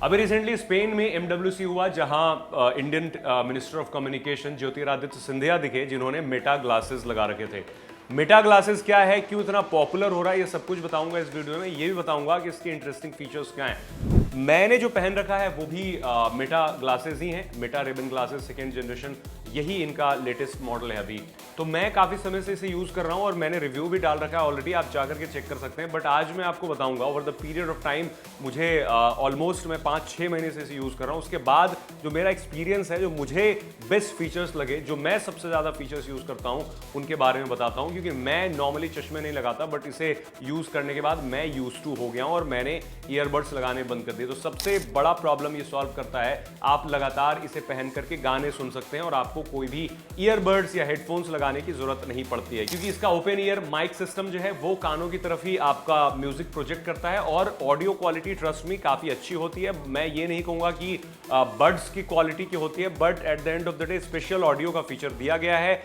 अभी recently Spain में MWC हुआ, जहां Indian minister of communication Jyotiraditya Scindia दिखे, जिन्होंने मेटा ग्लासेस लगा रखे थे। मेटा ग्लासेस क्या है, क्यों इतना पॉपुलर हो रहा है, ये सब कुछ बताऊंगा इस वीडियो में। ये भी बताऊंगा कि इसके इंटरेस्टिंग फीचर्स क्या हैं। मैंने जो पहन रखा है वो भी मेटा ग्लासेस ही हैं, Meta Ray-Ban glasses second generation, यही इनका लेटेस्ट मॉडल है अभी। तो मैं काफ़ी समय से इसे यूज़ कर रहा हूँ और मैंने रिव्यू भी डाल रखा है ऑलरेडी, आप जाकर के चेक कर सकते हैं। बट आज मैं आपको बताऊंगा over the period of time, मुझे ऑलमोस्ट मैं 5-6 महीने से इसे यूज़ कर रहा हूँ, उसके बाद जो मेरा एक्सपीरियंस है, जो मुझे बेस्ट फीचर्स लगे, जो मैं सबसे ज़्यादा फीचर्स यूज़ करता हूँ, उनके बारे में बताता हूँ। क्योंकि मैं नॉर्मली चश्मे नहीं लगाता, बट इसे यूज़ करने के बाद मैं यूज टू हो गया हूँ और मैंने ईयरबड्स लगाने बंद कर दिए। तो सबसे बड़ा प्रॉब्लम ये सॉल्व करता है, आप लगातार इसे पहन करके गाने सुन सकते हैं और आपको कोई भी ईयरबड्स या हेडफोन्स लगाने की जरूरत नहीं पड़ती है, क्योंकि इसका ओपन ईयर माइक सिस्टम जो है वो कानों की तरफ ही आपका म्यूजिक प्रोजेक्ट करता है और ऑडियो क्वालिटी ट्रस्ट मी काफी अच्छी होती है। मैं ये नहीं कहूंगा कि बड्स की क्वालिटी की होती है, but at the end of the day special audio का फीचर दिया गया है।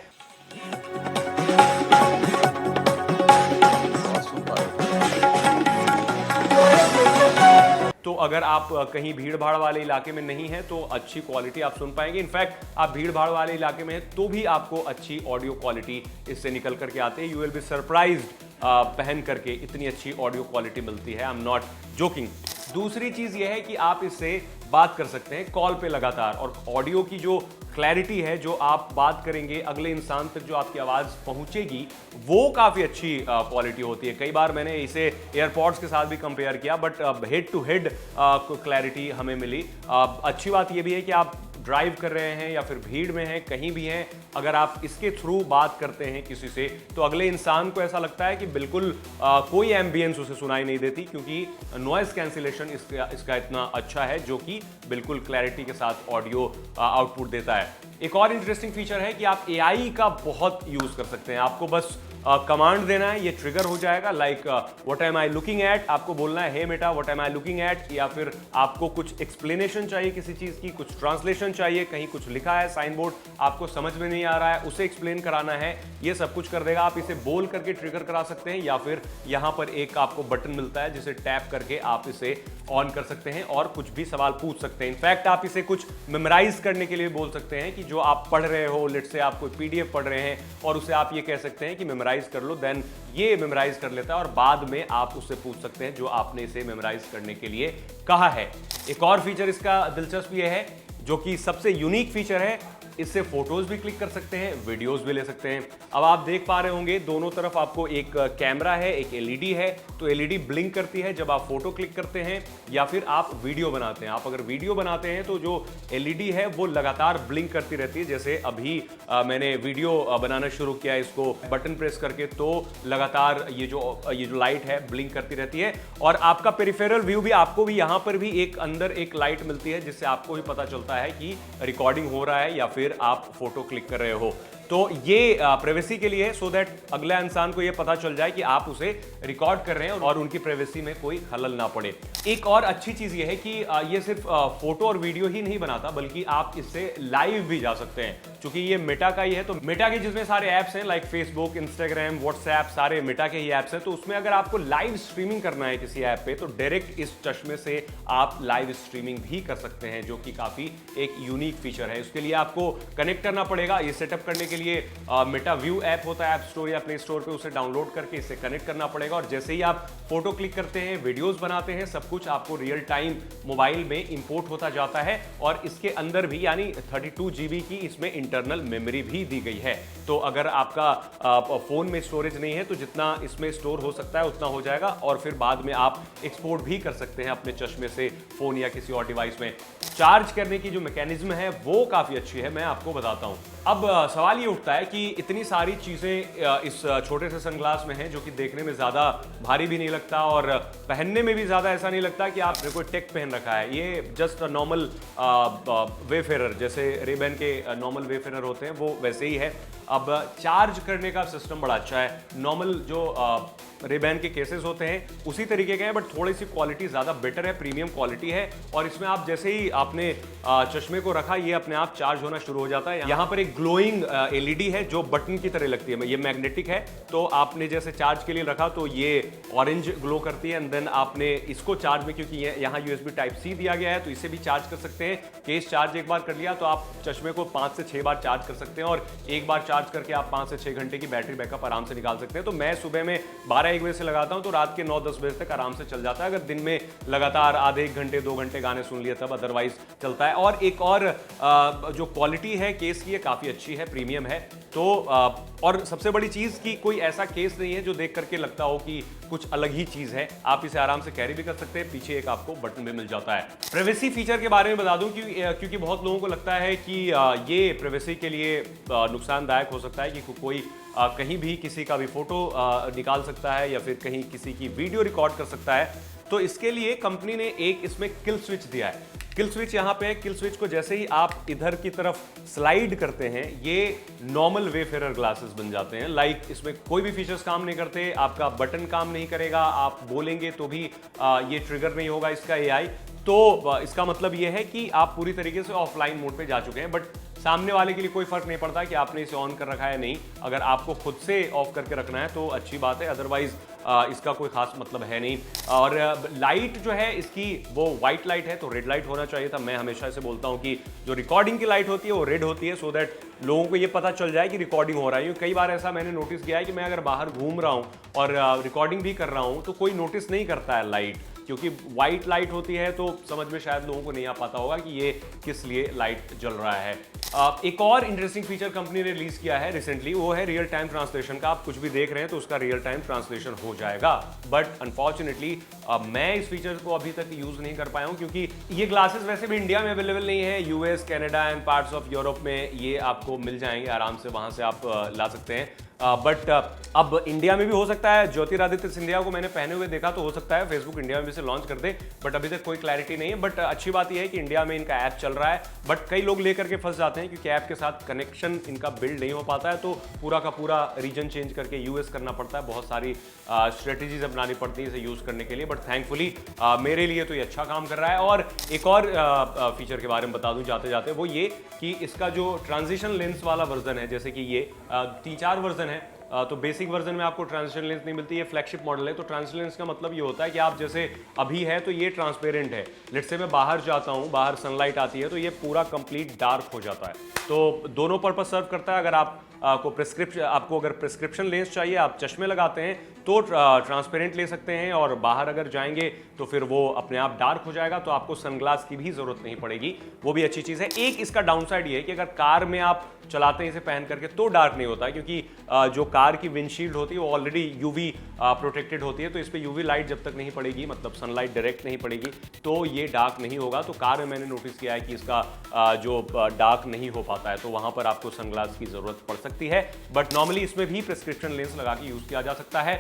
तो अगर आप कहीं भीड़ भाड़ वाले इलाके में नहीं है तो अच्छी क्वालिटी आप सुन पाएंगे। इनफैक्ट आप भीड़ भाड़ वाले इलाके में है तो भी आपको अच्छी ऑडियो क्वालिटी इससे निकल करके आती है। यू विल बी सरप्राइज्ड पहन करके इतनी अच्छी ऑडियो क्वालिटी मिलती है। I am not joking. दूसरी चीज यह है कि आप इससे बात कर सकते हैं कॉल पे लगातार, और ऑडियो की जो क्लैरिटी है, जो आप बात करेंगे अगले इंसान तक जो आपकी आवाज़ पहुंचेगी, वो काफ़ी अच्छी क्वालिटी होती है। कई बार मैंने इसे एयरपॉड्स के साथ भी कंपेयर किया, but head to head clarity हमें मिली। अच्छी बात यह भी है कि आप ड्राइव कर रहे हैं या फिर भीड़ में हैं, कहीं भी हैं, अगर आप इसके थ्रू बात करते हैं किसी से, तो अगले इंसान को ऐसा लगता है कि बिल्कुल कोई एम्बियंस उसे सुनाई नहीं देती, क्योंकि नॉइज कैंसिलेशन इसका इतना अच्छा है, जो कि बिल्कुल क्लैरिटी के साथ ऑडियो आउटपुट देता है। एक और इंटरेस्टिंग फीचर है कि आप AI का बहुत यूज कर सकते हैं। आपको बस कमांड देना है, ये ट्रिगर हो जाएगा, like what am I looking at. आपको बोलना है hey Meta what am I looking at, या फिर आपको कुछ एक्सप्लेनेशन चाहिए किसी चीज की, कुछ ट्रांसलेशन चाहिए, कहीं कुछ लिखा है साइन बोर्ड आपको समझ में नहीं आ रहा है, उसे एक्सप्लेन कराना है, ये सब कुछ कर देगा। आप इसे बोल करके ट्रिगर करा सकते हैं, या फिर यहां पर एक आपको बटन मिलता है जिसे टैप करके आप इसे ऑन कर सकते हैं और कुछ भी सवाल पूछ सकते हैं। इनफैक्ट आप इसे कुछ मेमोराइज करने के लिए बोल सकते हैं कि जो आप पढ़ रहे हो, लेट से आप कोई PDF पढ़ रहे हैं और उसे आप ये कह सकते हैं कि मेमोराइज कर लो, देन ये मेमोराइज कर लेता है और बाद में आप उससे पूछ सकते हैं जो आपने इसे मेमोराइज करने के लिए कहा है। एक और फीचर इसका दिलचस्प ये है, जो कि सबसे यूनिक फीचर है, इससे फोटोज भी क्लिक कर सकते हैं, वीडियोस भी ले सकते हैं। अब आप देख पा रहे होंगे दोनों तरफ आपको एक कैमरा है, एक LED है, तो LED ब्लिंक करती है जब आप फोटो क्लिक करते हैं या फिर आप वीडियो बनाते हैं। आप अगर वीडियो बनाते हैं तो जो LED है वो लगातार ब्लिंक करती रहती है। जैसे अभी मैंने वीडियो बनाना शुरू किया, इसको बटन प्रेस करके, तो लगातार ये जो लाइट है ब्लिंक करती रहती है। और आपका पेरिफेरल व्यू भी, आपको भी यहाँ पर भी एक अंदर एक लाइट मिलती है, जिससे आपको भी पता चलता है कि रिकॉर्डिंग हो रहा है या फिर आप फोटो क्लिक कर रहे हो। तो ये प्राइवेसी के लिए है, सो दैट अगले इंसान को ये पता चल जाए कि आप उसे रिकॉर्ड कर रहे हैं और उनकी प्राइवेसी में कोई खलल ना पड़े। एक और अच्छी चीज ये है कि ये सिर्फ फोटो और वीडियो ही नहीं बनाता, बल्कि आप इससे लाइव भी जा सकते हैं। क्योंकि ये मेटा का ही है, तो मेटा के जिसमें सारे ऐप्स हैं, लाइक फेसबुक, इंस्टाग्राम, व्हाट्सएप, सारे मेटा के ही ऐप्स हैं। तो उसमें अगर आपको लाइव स्ट्रीमिंग करना है किसी ऐप पे, तो डायरेक्ट इस चश्मे से आप लाइव स्ट्रीमिंग भी कर सकते हैं, जो कि काफी एक यूनिक फीचर है। उसके लिए आपको कनेक्ट करना पड़ेगा। ये सेटअप करने के लिए मेटा व्यू ऐप होता है ऐप स्टोर या प्ले स्टोर पे, उसे डाउनलोड करके इसे कनेक्ट करना पड़ेगा। और जैसे ही आप फोटो क्लिक करते हैं, वीडियोस बनाते हैं, सब कुछ आपको रियल टाइम मोबाइल में इंपोर्ट होता जाता है। और इसके अंदर भी, यानी 32 GB की इसमें इंटरनल मेमोरी भी दी गई है। तो अगर आपका फोन में स्टोरेज नहीं है तो जितना इसमें स्टोर हो सकता है उतना हो जाएगा, और फिर बाद में आप एक्सपोर्ट भी कर सकते हैं अपने चश्मे से फोन या किसी और डिवाइस में। चार्ज करने की जो मैकेनिज्म है वो काफी अच्छी है, मैं आपको बताता हूं। अब सवाल ये उठता है कि इतनी सारी चीजें इस छोटे से सनग्लास में हैं, जो कि देखने में ज्यादा भारी भी नहीं लगता और पहनने में भी ज्यादा ऐसा नहीं लगता कि आपने कोई टेक पहन रखा है। ये जस्ट नॉर्मल वेफेरर, जैसे रेबन के नॉर्मल वेफेरर होते हैं वो वैसे ही है। अब चार्ज करने का सिस्टम बड़ा अच्छा है। नॉर्मल जो रेबैन के केसेस होते हैं उसी तरीके के हैं, बट थोड़ी सी क्वालिटी ज्यादा बेटर है, प्रीमियम क्वालिटी है। और इसमें आप जैसे ही आपने चश्मे को रखा, ये अपने आप चार्ज होना शुरू हो जाता है। यहाँ पर एक ग्लोइंग एलईडी है जो बटन की तरह लगती है, ये मैग्नेटिक है, तो आपने जैसे चार्ज के लिए रखा तो ये ऑरेंज ग्लो करती है। एंड देन आपने इसको चार्ज में, क्योंकि यहाँ USB Type-C दिया गया है, तो इसे भी चार्ज कर सकते हैं। केस चार्ज एक बार कर लिया तो आप चश्मे को 5 से 6 बार चार्ज कर सकते हैं, और एक बार चार्ज करके आप 5 से 6 घंटे की बैटरी बैकअप आराम से निकाल सकते हैं। तो मैं सुबह में 12-1 बजे से लगाता हूं तो रात के 9-10 बजे तक आराम से चल जाता है, अगर दिन में लगातार आधे 1 घंटे 2 घंटे गाने सुन लिए तब, अदरवाइज चलता है। और एक और जो क्वालिटी है केस की, काफी अच्छी है, प्रीमियम है। तो और सबसे बड़ी चीज कि कोई ऐसा केस नहीं है जो देख करके लगता हो कि कुछ अलग ही चीज है, आप इसे आराम से कैरी भी कर सकते हैं। पीछे एक आपको बटन भी मिल जाता है। प्राइवेसी फीचर के बारे में बता दूं क्योंकि बहुत लोगों को लगता है कि ये प्राइवेसी के लिए नुकसानदायक हो सकता है, कि कोई कहीं भी किसी का भी फोटो निकाल सकता है या फिर कहीं किसी की वीडियो रिकॉर्ड कर सकता है। तो इसके लिए कंपनी ने एक इसमें किल स्विच दिया है। किल स्विच यहाँ पे, किल स्विच को जैसे ही आप इधर की तरफ स्लाइड करते हैं, ये नॉर्मल वेफेरर ग्लासेस बन जाते हैं। लाइक इसमें कोई भी फीचर्स काम नहीं करते, आपका बटन काम नहीं करेगा, आप बोलेंगे तो भी ये ट्रिगर नहीं होगा इसका AI। तो इसका मतलब ये है कि आप पूरी तरीके से ऑफलाइन मोड पे जा चुके हैं। बट सामने वाले के लिए कोई फर्क नहीं पड़ता कि आपने इसे ऑन कर रखा है नहीं। अगर आपको खुद से ऑफ करके रखना है तो अच्छी बात है, अदरवाइज इसका कोई खास मतलब है नहीं। और लाइट जो है इसकी वो व्हाइट लाइट है, तो रेड लाइट होना चाहिए था। मैं हमेशा इसे बोलता हूं कि जो रिकॉर्डिंग की लाइट होती है वो रेड होती है, सो दैट लोगों को ये पता चल जाए कि रिकॉर्डिंग हो रहा है। कई बार ऐसा मैंने नोटिस किया है कि मैं अगर बाहर घूम रहा हूं और रिकॉर्डिंग भी कर रहा हूं तो कोई नोटिस नहीं करता है लाइट, क्योंकि व्हाइट लाइट होती है, तो समझ में शायद लोगों को नहीं आ पाता होगा कि ये किस लिए लाइट जल रहा है। एक और इंटरेस्टिंग फीचर कंपनी ने रिलीज किया है रिसेंटली, वो है रियल टाइम ट्रांसलेशन का। आप कुछ भी देख रहे हैं तो उसका रियल टाइम ट्रांसलेशन हो जाएगा। बट अनफॉर्चुनेटली मैं इस फीचर को अभी तक यूज नहीं कर पाया हूं, क्योंकि ये ग्लासेस वैसे भी इंडिया में अवेलेबल नहीं है। US, Canada and parts of Europe में ये आपको मिल जाएंगे आराम से, वहां से आप ला सकते हैं। बट अब इंडिया में भी हो सकता है। ज्योतिरादित्य सिंधिया को मैंने पहने हुए देखा, तो हो सकता है फेसबुक इंडिया में भी इसे लॉन्च कर दे, बट अभी तक कोई क्लैरिटी नहीं है। बट अच्छी बात यह है कि इंडिया में इनका ऐप चल रहा है, बट कई लोग लेकर के फंस जाते हैं क्योंकि ऐप के साथ कनेक्शन इनका बिल्ड नहीं हो पाता है, तो पूरा का पूरा रीजन चेंज करके यूएस करना पड़ता है। बहुत सारी स्ट्रेटेजीज अपनानी पड़ती है इसे यूज करने के लिए, बट थैंकफुली मेरे लिए तो ये अच्छा काम कर रहा है। और एक और फीचर के बारे में बता दूं जाते जाते, वो ये कि इसका जो ट्रांजिशन लेंस वाला वर्जन है, जैसे कि ये 3-4 वर्जन है, तो बेसिक वर्जन में आपको ट्रांजिशन लेंस नहीं मिलती है, फ्लैगशिप मॉडल है। तो ट्रांजिशन लेंस का मतलब ये होता है कि आप जैसे अभी है तो ये ट्रांसपेरेंट है, लेट्स से मैं बाहर जाता हूँ, बाहर सनलाइट आती है तो ये पूरा कंप्लीट डार्क हो जाता है। तो दोनों पर्पस सर्व करता है। अगर आपको अगर प्रिस्क्रिप्शन लेंस चाहिए, आप चश्मे लगाते हैं तो ट्रांसपेरेंट ले सकते हैं, और बाहर अगर जाएंगे तो फिर वो अपने आप डार्क हो जाएगा, तो आपको सनग्लास की भी जरूरत नहीं पड़ेगी। वो भी अच्छी चीज है। एक इसका डाउनसाइड ये है कि अगर कार में आप चलाते हैं इसे पहन करके तो डार्क नहीं होता, क्योंकि जो कार की विंडशील्ड होती है वो ऑलरेडी यूवी प्रोटेक्टेड होती है, तो इस पर यूवी लाइट जब तक नहीं पड़ेगी, मतलब सनलाइट डायरेक्ट नहीं पड़ेगी, तो ये डार्क नहीं होगा। तो कार में मैंने नोटिस किया है कि इसका जो डार्क नहीं हो पाता है, तो वहां पर आपको सनग्लास की जरूरत पड़ सकती है। बट नॉर्मली इसमें भी प्रिस्क्रिप्शन लेंस लगा के यूज किया जा सकता है।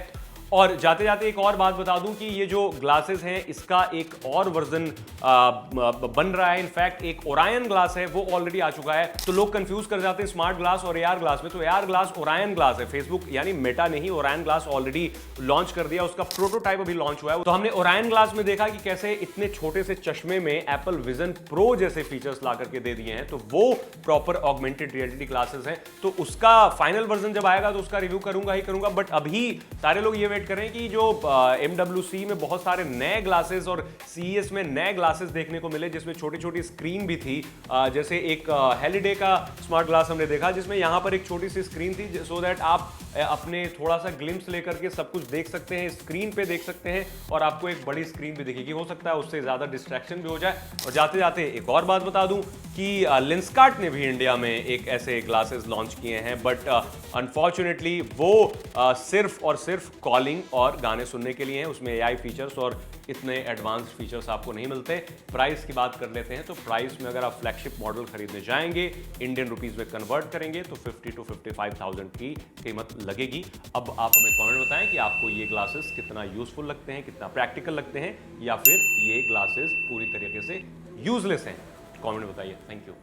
और जाते जाते एक और बात बता दूं कि ये जो ग्लासेस हैं इसका एक और वर्जन बन रहा है। इनफैक्ट एक ओरायन ग्लास है वो ऑलरेडी आ चुका है, तो लोग कंफ्यूज कर जाते हैं स्मार्ट ग्लास और AR ग्लास में। तो AR ग्लास ओरायन ग्लास है, फेसबुक यानी मेटा ने ही ओरायन ग्लास ऑलरेडी लॉन्च कर दिया, उसका प्रोटोटाइप अभी लॉन्च हुआ है। तो हमने ओरायन ग्लास में देखा कि कैसे इतने छोटे से चश्मे में एप्पल विजन प्रो जैसे फीचर्स ला करके दे दिए हैं, तो वो प्रॉपर ऑगमेंटेड रियलिटी ग्लासेस हैं। तो उसका फाइनल वर्जन जब आएगा तो उसका रिव्यू करूंगा ही करूंगा। बट अभी सारे लोग ये करें कि जो MWC में बहुत सारे नए ग्लासेस और CES में नए ग्लासेस देखने को मिले, जिसमें छोटी छोटी स्क्रीन भी थी। जैसे एक हेलिडे का स्मार्ट ग्लास हमने देखा जिसमें यहां पर एक छोटी सी स्क्रीन थी, सो दैट आप अपने थोड़ा सा ग्लिम्स लेकर के सब कुछ देख सकते हैं, स्क्रीन पे देख सकते हैं, और आपको एक बड़ी स्क्रीन भी दिखेगी। हो सकता है उससे ज्यादा डिस्ट्रैक्शन भी हो जाए। और जाते जाते एक और बात बता दूं कि लेंसकार्ट ने भी इंडिया में एक ऐसे ग्लासेस लॉन्च किए हैं, बट अनफॉर्चुनेटली वो सिर्फ और सिर्फ कॉलिंग और गाने सुनने के लिए हैं। उसमें AI फीचर्स और इतने एडवांस फीचर्स आपको नहीं मिलते। प्राइस की बात कर लेते हैं, तो प्राइस में अगर आप फ्लैगशिप मॉडल खरीदने जाएंगे, इंडियन रुपीस में कन्वर्ट करेंगे तो 50 to 55,000 की कीमत लगेगी। अब आप हमें कमेंट बताएं कि आपको ये ग्लासेस कितना यूजफुल लगते हैं, कितना प्रैक्टिकल लगते हैं, या फिर ये ग्लासेस पूरी तरीके से यूजलेस हैं। कमेंट बताइए। Thank you.